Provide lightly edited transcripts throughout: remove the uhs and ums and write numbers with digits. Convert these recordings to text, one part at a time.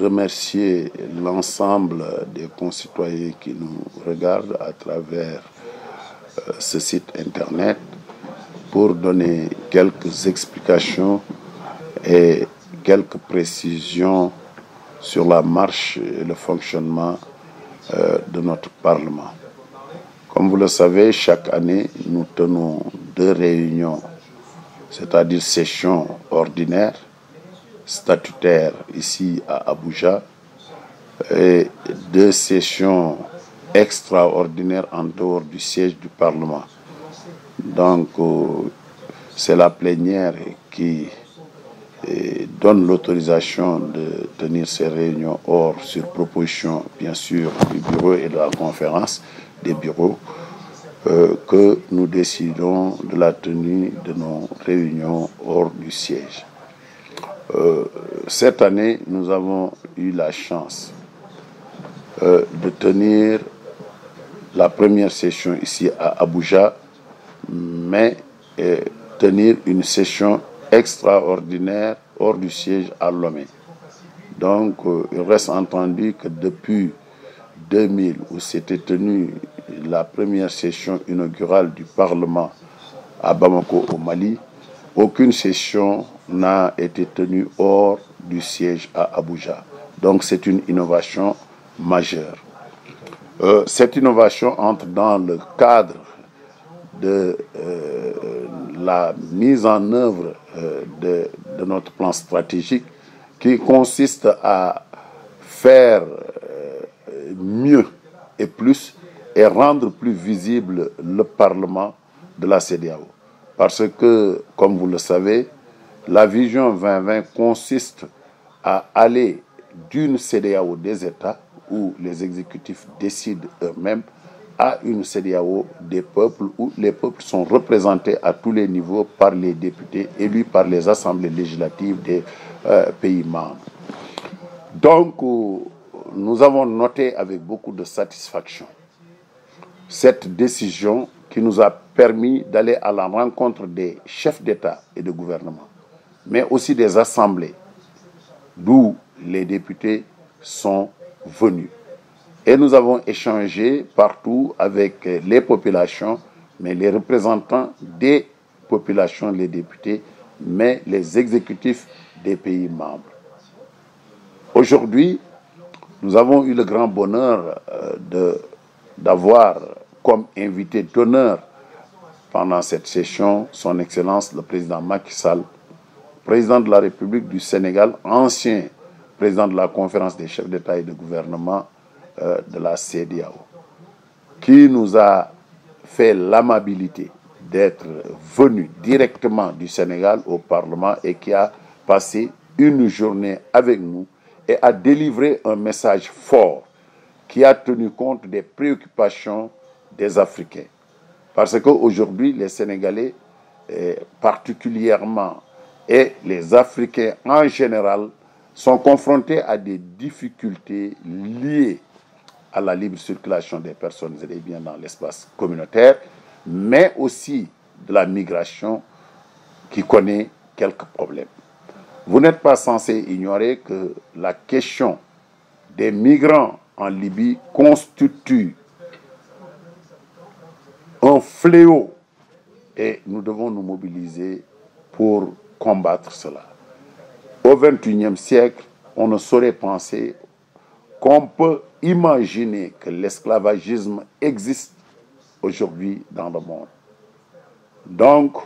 remercier l'ensemble des concitoyens qui nous regardent à travers ce site internet pour donner quelques explications et quelques précisions sur la marche et le fonctionnement de notre Parlement. Comme vous le savez, chaque année, nous tenons 2 réunions, c'est-à-dire sessions ordinaires, statutaires ici à Abuja, et 2 sessions extraordinaires en dehors du siège du Parlement. Donc, c'est la plénière qui donne l'autorisation de tenir ces réunions hors sur proposition, bien sûr, du bureau et de la conférence des bureaux, que nous décidons de la tenue de nos réunions hors du siège. Cette année, nous avons eu la chance de tenir la première session ici à Abuja, mais tenir une session extraordinaire hors du siège à Lomé. Donc, il reste entendu que depuis 2000, où s'était tenue la première session inaugurale du Parlement à Bamako, au Mali, aucune session n'a été tenue hors du siège à Abuja. Donc, c'est une innovation majeure. Cette innovation entre dans le cadre de la mise en œuvre de notre plan stratégique qui consiste à faire mieux et plus et rendre plus visible le Parlement de la CEDEAO. Parce que, comme vous le savez, la vision 2020 consiste à aller d'une CEDEAO des États où les exécutifs décident eux-mêmes à une CEDEAO des peuples où les peuples sont représentés à tous les niveaux par les députés élus par les assemblées législatives des pays membres. Donc, nous avons noté avec beaucoup de satisfaction cette décision qui nous a permis d'aller à la rencontre des chefs d'État et de gouvernement, mais aussi des assemblées d'où les députés sont venus. Et nous avons échangé partout avec les populations, mais les représentants des populations, les députés, mais les exécutifs des pays membres. Aujourd'hui, nous avons eu le grand bonheur d'avoir comme invité d'honneur pendant cette session son Excellence le président Macky Sall, président de la République du Sénégal, ancien président de la conférence des chefs d'État et de gouvernement de la CEDEAO, qui nous a fait l'amabilité d'être venu directement du Sénégal au Parlement et qui a passé une journée avec nous et a délivré un message fort qui a tenu compte des préoccupations des Africains. Parce qu'aujourd'hui, les Sénégalais particulièrement et les Africains en général sont confrontés à des difficultés liées à la libre circulation des personnes et des biens dans l'espace communautaire, mais aussi de la migration qui connaît quelques problèmes. Vous n'êtes pas censé ignorer que la question des migrants en Libye constitue un fléau et nous devons nous mobiliser pour combattre cela. Au XXIe siècle, on ne saurait penser qu'on peut imaginer que l'esclavagisme existe aujourd'hui dans le monde. Donc,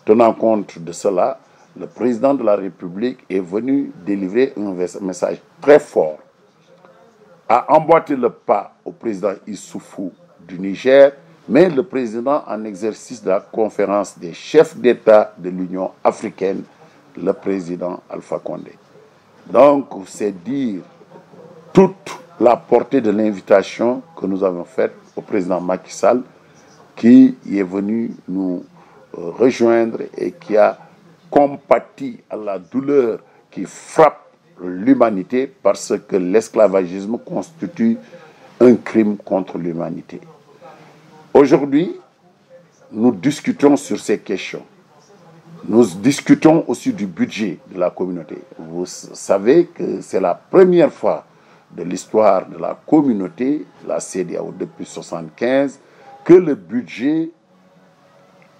tenant compte de cela, le président de la République est venu délivrer un message très fort, a emboîté le pas au président Issoufou du Niger, mais le président en exercice de la conférence des chefs d'État de l'Union africaine, le président Alpha Condé. Donc, c'est dire toute la portée de l'invitation que nous avons faite au président Macky Sall, qui est venu nous rejoindre et qui a compati à la douleur qui frappe l'humanité parce que l'esclavagisme constitue un crime contre l'humanité. Aujourd'hui, nous discutons sur ces questions. Nous discutons aussi du budget de la communauté. Vous savez que c'est la première fois de l'histoire de la communauté, la CEDEAO depuis 1975, que le budget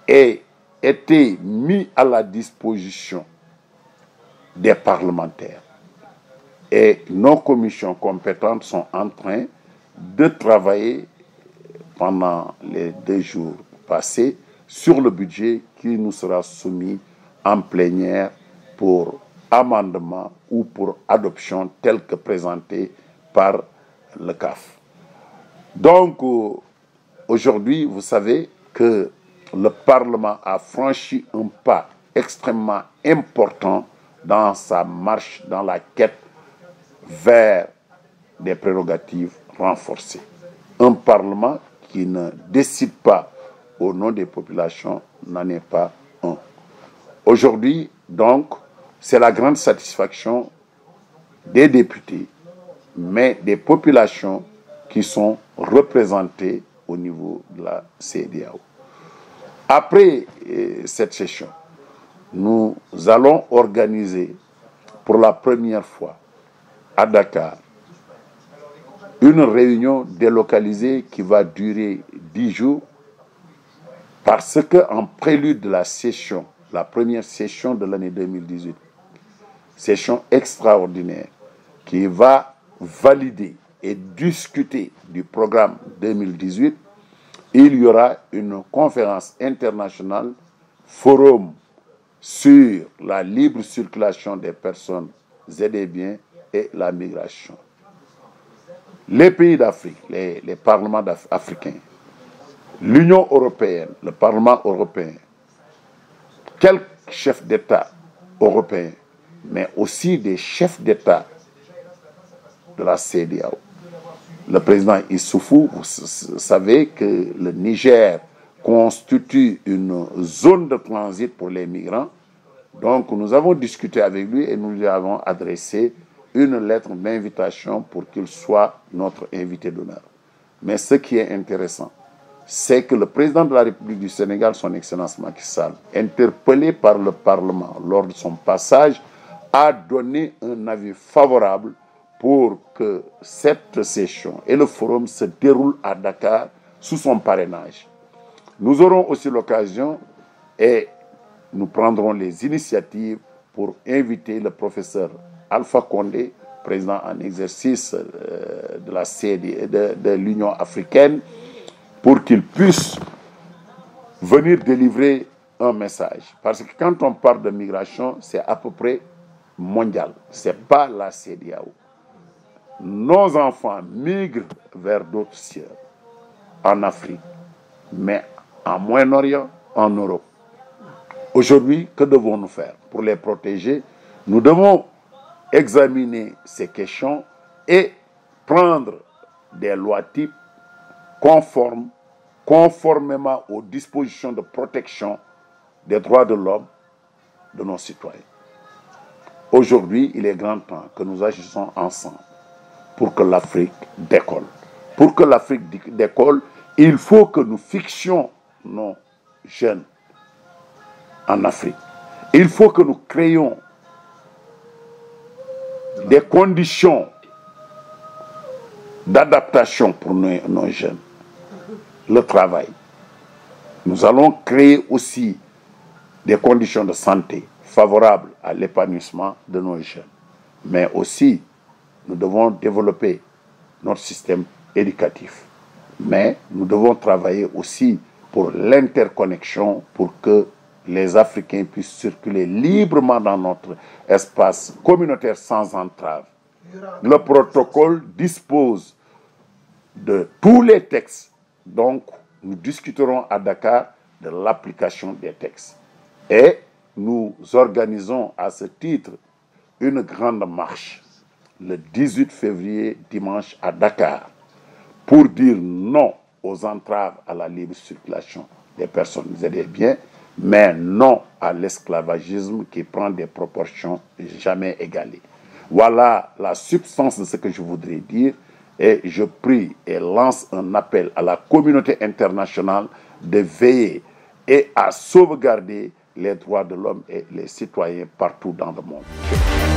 ait été mis à la disposition des parlementaires. Et nos commissions compétentes sont en train de travailler pendant les 2 jours passés sur le budget qui nous sera soumis en plénière pour amendement ou pour adoption tel que présenté par le CAF. Donc, aujourd'hui, vous savez que le Parlement a franchi un pas extrêmement important dans sa marche, dans la quête vers des prérogatives renforcées. Un Parlement qui ne décide pas au nom des populations n'en est pas un. Aujourd'hui, donc, c'est la grande satisfaction des députés, mais des populations qui sont représentées au niveau de la CEDEAO. Après cette session, nous allons organiser pour la première fois à Dakar une réunion délocalisée qui va durer 10 jours parce qu'en prélude de la session, la première session de l'année 2018, session extraordinaire qui va valider et discuter du programme 2018, il y aura une conférence internationale, forum sur la libre circulation des personnes et des biens et la migration. Les pays d'Afrique, les parlements africains, l'Union européenne, le Parlement européen, quelques chefs d'État européens, mais aussi des chefs d'État de la CEDEAO. Le président Issoufou, vous savez que le Niger constitue une zone de transit pour les migrants. Donc nous avons discuté avec lui et nous lui avons adressé une lettre d'invitation pour qu'il soit notre invité d'honneur. Mais ce qui est intéressant, c'est que le président de la République du Sénégal, son Excellence Macky Sall, interpellé par le Parlement lors de son passage, a donné un avis favorable pour que cette session et le forum se déroulent à Dakar sous son parrainage. Nous aurons aussi l'occasion et nous prendrons les initiatives pour inviter le professeur Alpha Condé, président en exercice de la de l'Union africaine, pour qu'il puisse venir délivrer un message. Parce que quand on parle de migration, c'est à peu près mondial. Ce n'est pas la CEDEAO. Nos enfants migrent vers d'autres cieux, en Afrique, mais en Moyen-Orient, en Europe. Aujourd'hui, que devons-nous faire pour les protéger? Nous devons examiner ces questions et prendre des lois types conformément aux dispositions de protection des droits de l'homme de nos citoyens. Aujourd'hui, il est grand temps que nous agissions ensemble pour que l'Afrique décolle. Pour que l'Afrique décolle, il faut que nous fixions nos jeunes en Afrique. Il faut que nous créions des conditions d'adaptation pour nos jeunes. Le travail. Nous allons créer aussi des conditions de santé favorables à l'épanouissement de nos jeunes. Mais aussi, nous devons développer notre système éducatif. Mais nous devons travailler aussi pour l'interconnexion pour que les Africains puissent circuler librement dans notre espace communautaire sans entrave. Le protocole dispose de tous les textes. Donc, nous discuterons à Dakar de l'application des textes. Et nous organisons à ce titre une grande marche le 18 février, dimanche, à Dakar, pour dire non aux entraves à la libre circulation des personnes et des biens, mais non à l'esclavagisme qui prend des proportions jamais égalées. Voilà la substance de ce que je voudrais dire, et je prie et lance un appel à la communauté internationale de veiller et à sauvegarder les droits de l'homme et les citoyens partout dans le monde.